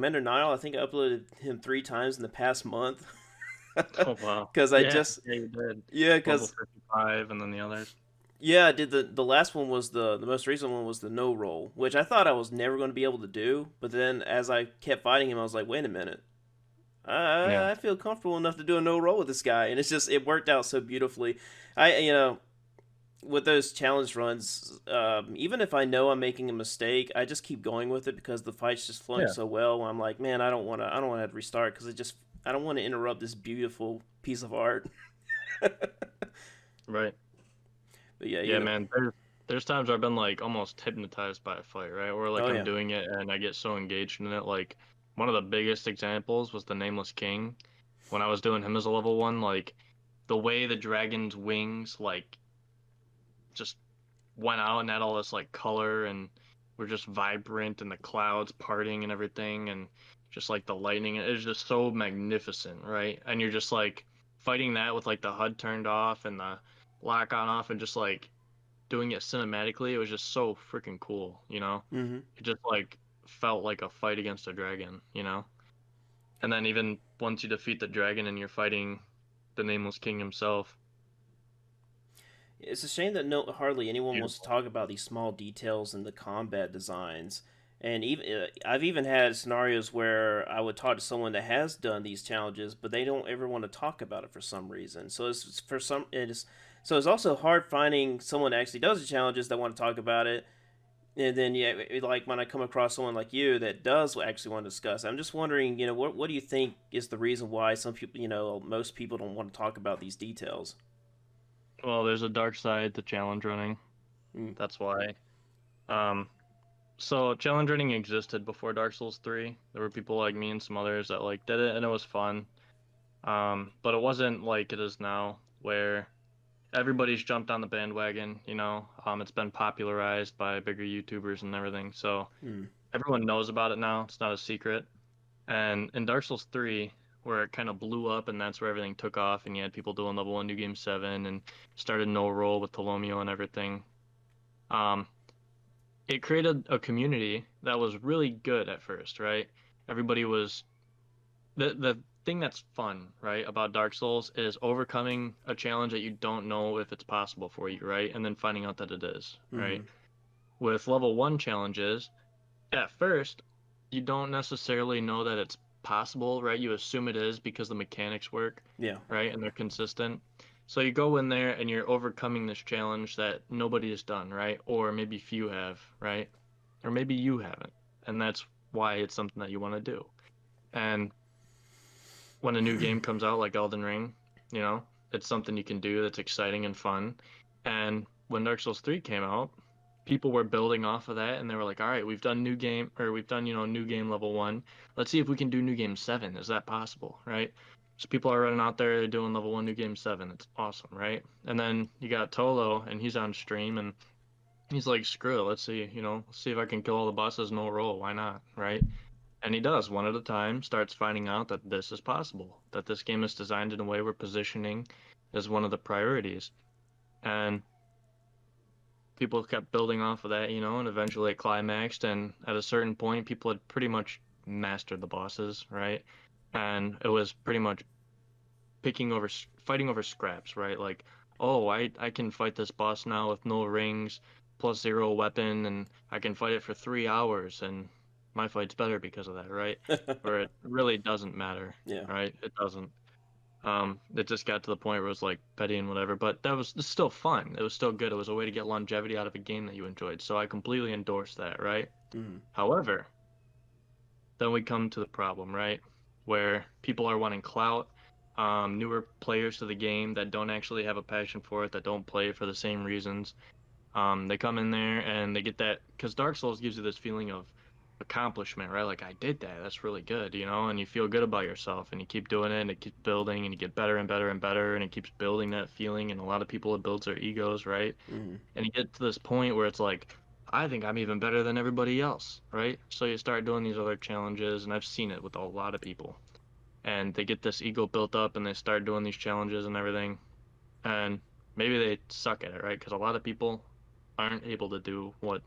Commander Nile. I think I uploaded him 3 times in the past month. Oh wow. Because I Yeah, just yeah, you did. yeah, Level because 55 and then the others. yeah, I did the last one was the most recent one was the no roll, which I thought I was never going to be able to do. But then as I kept fighting him, I was like, wait a minute, Yeah. I feel comfortable enough to do a no roll with this guy, and it worked out so beautifully. I with those challenge runs, even if I know I'm making a mistake, I just keep going with it because the fight's just flowing Yeah. so well. I'm like, man, I don't want to have to restart because I don't want to interrupt this beautiful piece of art. But Right. yeah, Yeah, man. There's times where I've been like almost hypnotized by a fight, right? Or like oh I'm yeah, doing it and I get so engaged in it. Like one of the biggest examples was the Nameless King. When I was doing him as a level one, like the way the dragon's wings like just went out and had all this like color and were just vibrant and the clouds parting and everything and just like the lightning. It was just so magnificent, right? And you're just like fighting that with like the HUD turned off and the lock on off and just like doing it cinematically. It was just so freaking cool, you know? mm-hmm. It just like felt like a fight against a dragon, you know? And then even once you defeat the dragon and you're fighting the Nameless King himself, It's a shame that hardly anyone wants to beautiful. talk about these small details in the combat designs. And even I've even had scenarios where I would talk to someone that has done these challenges, but they don't ever want to talk about it for some reason. So it's also hard finding someone that actually does the challenges that want to talk about it. And then like when I come across someone like you that does actually want to discuss, I'm just wondering, what do you think is the reason why some people, most people don't want to talk about these details? Well, there's a dark side to challenge running. Mm, That's why. Um, so challenge running existed before Dark Souls 3. There were people like me and some others that like did it and it was fun. But it wasn't like it is now where everybody's jumped on the bandwagon, you know. It's been popularized by bigger YouTubers and everything. So mm. everyone knows about it now. It's not a secret. And in Dark Souls 3, where it kind of blew up and that's where everything took off and you had people doing level 1 New Game 7 and started no roll with Tolomeo and everything. Um, it created a community that was really good at first, right? Everybody was the thing that's fun, right, about Dark Souls is overcoming a challenge that you don't know if it's possible for you, right? And then finding out that it is, Mm-hmm. right? With level 1 challenges, at first, you don't necessarily know that it's possible, right? You assume it is because the mechanics work, Yeah. right? And they're consistent. So you go in there and you're overcoming this challenge that nobody has done, right? Or maybe few have, right? Or maybe you haven't. And that's why it's something that you want to do. And when a new game comes out like Elden Ring, you know, it's something you can do that's exciting and fun. And when Dark Souls 3 came out, people were building off of that and they were like, all right, we've done new game or we've done, new game level 1. Let's see if we can do new game 7. Is that possible, right? So people are running out there doing level 1 new game 7. It's awesome, right? And then you got Tolo and he's on stream and he's like, screw it, let's see, let's see if I can kill all the bosses no roll. Why not, right? And he does one at a time, starts finding out that this is possible, that this game is designed in a way where positioning is one of the priorities. And people kept building off of that, and eventually it climaxed. And at a certain point, people had pretty much mastered the bosses, right? And it was pretty much fighting over scraps, right? Like, oh, I can fight this boss now with no rings, plus zero weapon, and I can fight it for 3 hours, and my fight's better because of that, right? Where it really doesn't matter, Yeah. right? It doesn't. It just got to the point where it was like petty and whatever, but it's still fun. It was still good. It was a way to get longevity out of a game that you enjoyed. So I completely endorse that, right? Mm-hmm. However, then we come to the problem, right? Where people are wanting clout, newer players to the game that don't actually have a passion for it, that don't play it for the same reasons. They come in there and they get that because Dark Souls gives you this feeling of accomplishment, right? Like I did that. That's really good, and you feel good about yourself and you keep doing it and it keeps building and you get better and better and better and it keeps building that feeling and a lot of people it builds their egos, right? Mm-hmm. And you get to this point where it's like, I think I'm even better than everybody else, right? So you start doing these other challenges and I've seen it with a lot of people. And they get this ego built up and they start doing these challenges and everything. And maybe they suck at it, right? Because a lot of people aren't able to do what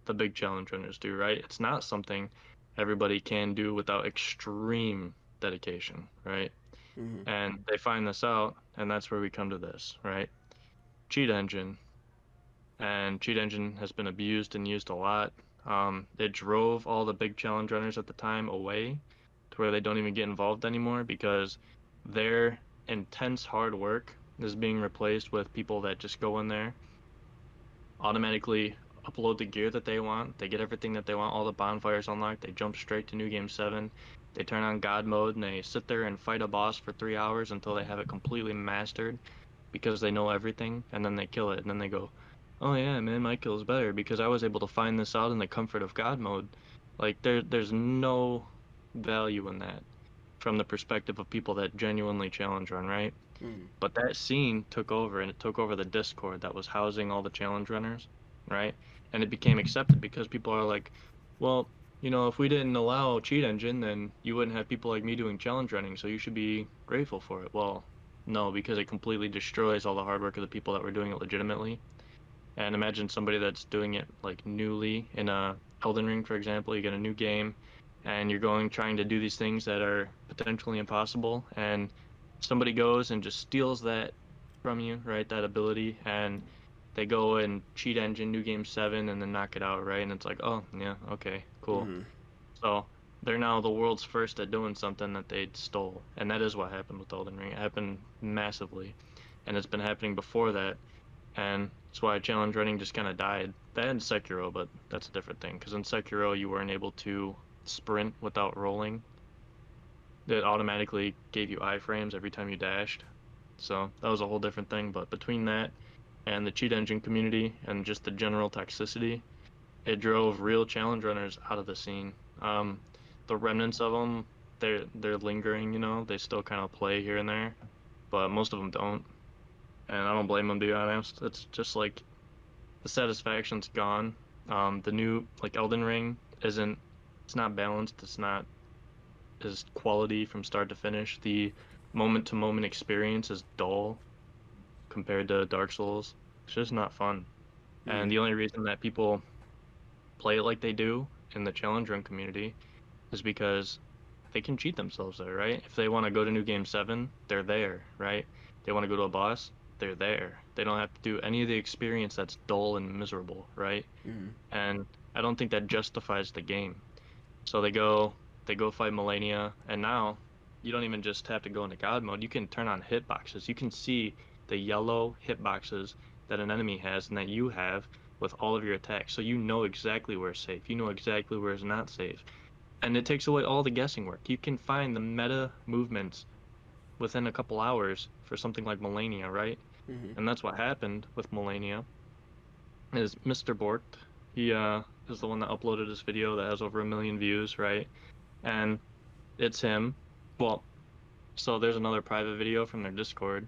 the big challenge runners do, right? It's not something everybody can do without extreme dedication, right? Mm-hmm. And they find this out, and that's where we come to this, right? Cheat engine, and cheat engine has been abused and used a lot. It drove all the big challenge runners at the time away to where they don't even get involved anymore because their intense hard work is being replaced with people that just go in there, automatically upload the gear that they want. They get everything that they want, all the bonfires unlocked. They jump straight to New Game 7. They turn on God mode and they sit there and fight a boss for 3 hours until they have it completely mastered because they know everything, and then they kill it. And then they go, oh yeah, man, my kill is better because I was able to find this out in the comfort of God mode. Like there's no value in that from the perspective of people that genuinely challenge run, right? Mm-hmm. But that scene took over and it took over the Discord that was housing all the challenge runners, right? And it became accepted because people are like, well, if we didn't allow cheat engine, then you wouldn't have people like me doing challenge running, so you should be grateful for it. Well, no, because it completely destroys all the hard work of the people that were doing it legitimately. And imagine somebody that's doing it like newly in a Elden Ring, for example. You get a new game and you're going trying to do these things that are potentially impossible, and somebody goes and just steals that from you, right? That ability, and they go and cheat engine New Game 7 and then knock it out, right? And it's like, oh, yeah, okay, cool. Mm-hmm. So they're now the world's first at doing something that they stole. And that is what happened with Elden Ring. It happened massively. And it's been happening before that, and that's why challenge running just kind of died. That and Sekiro, but that's a different thing. Because in Sekiro, you weren't able to sprint without rolling. It automatically gave you iframes every time you dashed. So that was a whole different thing. But between that and the cheat engine community and just the general toxicity, it drove real challenge runners out of the scene. The remnants of them, they're lingering. They still kind of play here and there, but most of them don't. And I don't blame them, to be honest. It's just like the satisfaction's gone. The new like Elden Ring isn't it's not balanced. It's not as quality from start to finish. The moment to moment experience is dull compared to Dark Souls. It's just not fun. Mm-hmm. And the only reason that people play it like they do in the challenge run community is because they can cheat themselves there, right? If they want to go to New Game 7, they're there, right? They want to go to a boss, they're there. They don't have to do any of the experience that's dull and miserable, right? Mm-hmm. And I don't think that justifies the game. So they go fight Melania, and now you don't even just have to go into God mode. You can turn on hitboxes. You can see the yellow hitboxes that an enemy has and that you have with all of your attacks. So you know exactly where it's safe. You know exactly where it's not safe. And it takes away all the guessing work. You can find the meta movements within a couple hours for something like Melania, right? Mm-hmm. And that's what happened with Melania. Is Mr. Borked. He is the one that uploaded this video that has over 1 million views, right? And it's him. Well, so there's another private video from their Discord,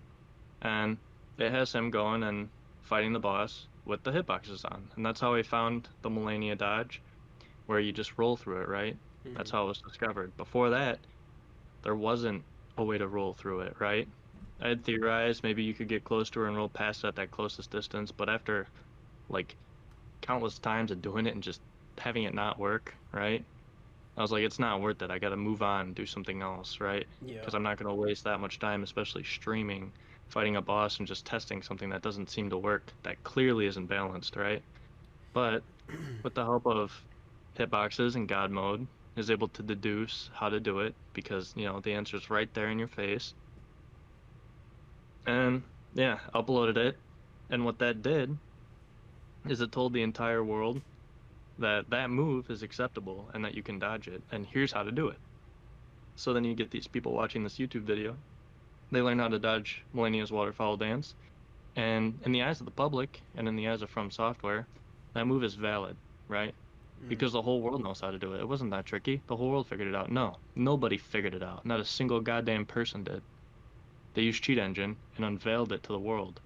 and it has him going and fighting the boss with the hitboxes on. And that's how he found the Melania dodge, where you just roll through it, right? Mm-hmm. That's how it was discovered. Before that, there wasn't a way to roll through it, right? I had theorized maybe you could get close to her and roll past it at that closest distance, but after like countless times of doing it and just having it not work, right? I was like, it's not worth it. I got to move on, do something else, right? Yeah. Because I'm not going to waste that much time, especially streaming, fighting a boss and just testing something that doesn't seem to work, that clearly isn't balanced, right? But with the help of hitboxes and God mode, is able to deduce how to do it because, the answer's right there in your face. And yeah, uploaded it. And what that did is it told the entire world that that move is acceptable and that you can dodge it. And here's how to do it. So then you get these people watching this YouTube video. They learn how to dodge Millennia's waterfowl dance. And in the eyes of the public and in the eyes of From Software, that move is valid, right? Mm-hmm. Because the whole world knows how to do it. It wasn't that tricky. The whole world figured it out. No, nobody figured it out. Not a single goddamn person did. They used Cheat Engine and unveiled it to the world.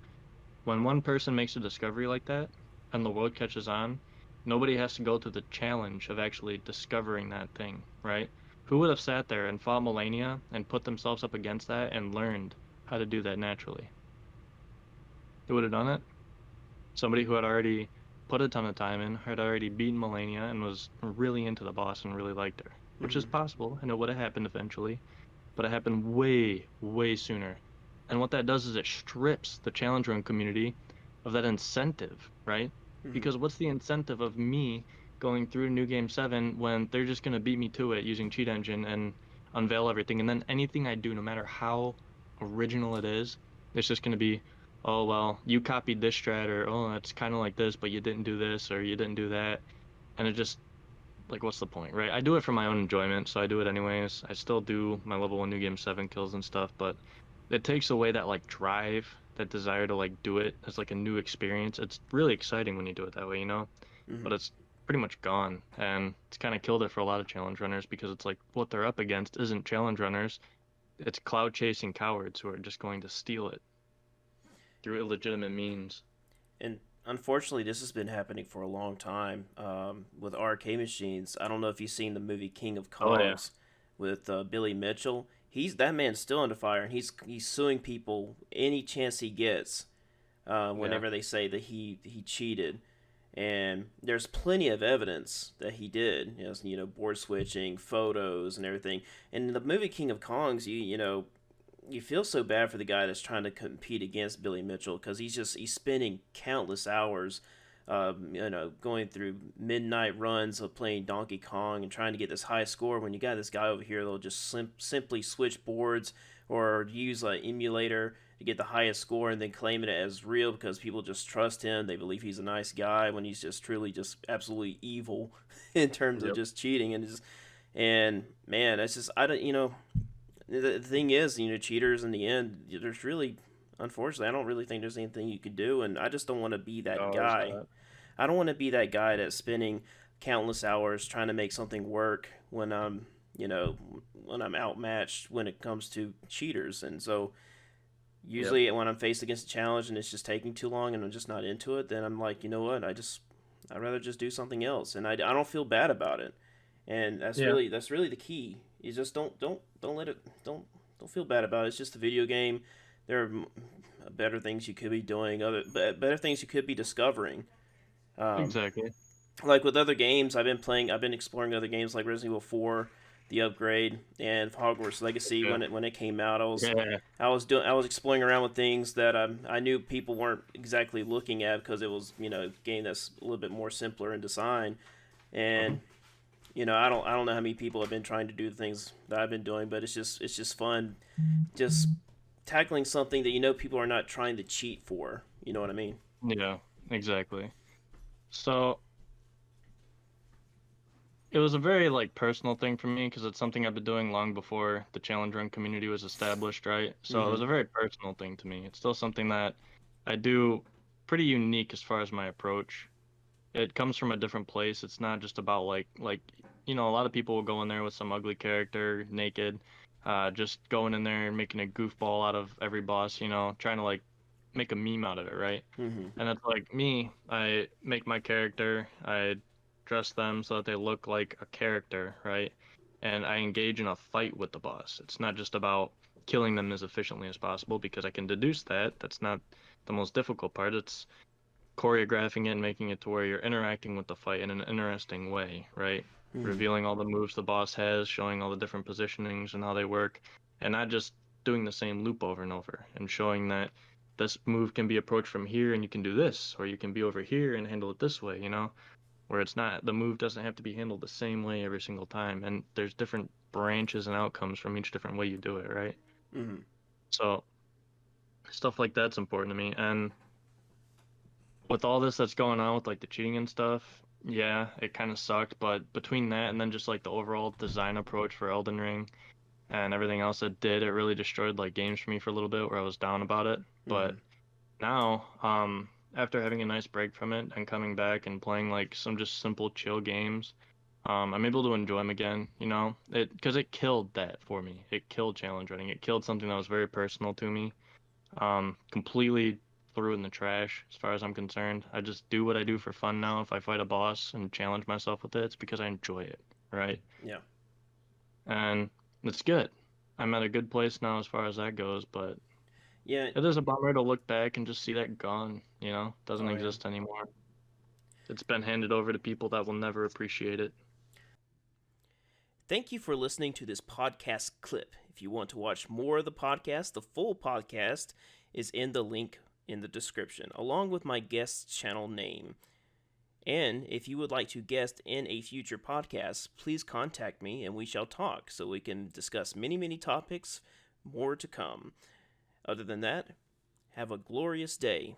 When one person makes a discovery like that and the world catches on, nobody has to go through the challenge of actually discovering that thing, right? Who would have sat there and fought Melania and put themselves up against that and learned how to do that naturally? Who would have done it? Somebody who had already put a ton of time in, had already beaten Melania, and was really into the boss and really liked her, which is Mm-hmm. possible, and it would have happened eventually, but it happened way, way sooner. And what that does is it strips the challenge run community of that incentive, right? Mm-hmm. Because what's the incentive of me going through New Game 7 when they're just going to beat me to it using Cheat Engine and unveil everything? And then anything I do, no matter how original it is, it's just going to be, oh, well, you copied this strat, or oh, it's kind of like this, but you didn't do this, or you didn't do that. And it just, like, what's the point, right? I do it for my own enjoyment, so I do it anyways. I still do my level 1 New Game 7 kills and stuff, but it takes away that, like, drive, that desire to, like, do it as, like, a new experience. It's really exciting when you do it that way, you know? Mm-hmm. But it's pretty much gone, and it's kind of killed it for a lot of challenge runners because it's like what they're up against isn't challenge runners, it's cloud chasing cowards who are just going to steal it through illegitimate means. And unfortunately, this has been happening for a long time with arcade machines. I don't know if you've seen the movie King of Oh yeah. Kongs with Billy Mitchell. He's that man's still under fire, and he's suing people any chance he gets. Yeah. Whenever they say that he cheated, and there's plenty of evidence that he did. Board switching, photos, and everything. And in the movie King of Kongs, you feel so bad for the guy that's trying to compete against Billy Mitchell because he's spending countless hours, going through midnight runs of playing Donkey Kong and trying to get this high score. When you got this guy over here that'll just simply switch boards or use an emulator to get the highest score and then claim it as real because people just trust him. They believe he's a nice guy when he's just truly just absolutely evil in terms of Yep. just cheating and man, that's just I don't the thing is, cheaters in the end, there's really, unfortunately, I don't really think there's anything you could do, and I just don't want to be that No, there's guy. not. I don't want to be that guy that's spending countless hours trying to make something work when I'm outmatched when it comes to cheaters, and so Yep. usually when I'm faced against a challenge and it's just taking too long and I'm just not into it, then I'm like, you know what, I'd rather just do something else, and I don't feel bad about it, and Yeah. that's really the key. You just don't let it don't feel bad about it. It's just a video game. There are better things you could be doing, other better things you could be discovering. Um, Exactly. like with other games, I've been exploring other games like Resident Evil 4, the upgrade, and Hogwarts Legacy. Okay. When it came out, Yeah. I was exploring around with things that I knew people weren't exactly looking at because it was a game that's a little bit more simpler in design, Mhm. and I don't know how many people have been trying to do the things that I've been doing, but it's just fun, just tackling something that people are not trying to cheat for. You know what I mean? Yeah. Exactly. So it was a very like personal thing for me because it's something I've been doing long before the challenge run community was established, right? So it Mm-hmm. was a very personal thing to me. It's still something that I do pretty unique as far as my approach. It comes from a different place. It's not just about a lot of people will go in there with some ugly character, naked, just going in there and making a goofball out of every boss, trying to like make a meme out of it, right? Mm-hmm. And it's like me, I make my character, I dress them so that they look like a character, right? And I engage in a fight with the boss. It's not just about killing them as efficiently as possible because I can deduce that. That's not the most difficult part. It's choreographing it and making it to where you're interacting with the fight in an interesting way, right? Mm-hmm. Revealing all the moves the boss has, showing all the different positionings and how they work, and not just doing the same loop over and over, and showing that this move can be approached from here and you can do this, or you can be over here and handle it this way, where it's not, the move doesn't have to be handled the same way every single time, and there's different branches and outcomes from each different way you do it, right? Mm-hmm. So stuff like that's important to me, and with all this that's going on with like the cheating and stuff, yeah, it kind of sucked. But between that and then just like the overall design approach for Elden Ring and everything else it did, it really destroyed like games for me for a little bit where I was down about it. Mm-hmm. But now, after having a nice break from it and coming back and playing like some just simple chill games, I'm able to enjoy them again, because it killed that for me. It killed challenge running. It killed something that was very personal to me, completely threw in the trash as far as I'm concerned. I just do what I do for fun now. If I fight a boss and challenge myself with it, it's because I enjoy it, right? Yeah. And it's good. I'm at a good place now as far as that goes, but Yeah. it is a bummer to look back and just see that gone, doesn't Oh yeah. exist anymore. It's been handed over to people that will never appreciate it. Thank you for listening to this podcast clip. If you want to watch more of the podcast, the full podcast is in the link in the description, along with my guest's channel name. And if you would like to guest in a future podcast, please contact me and we shall talk so we can discuss many, many topics, more to come. Other than that, have a glorious day.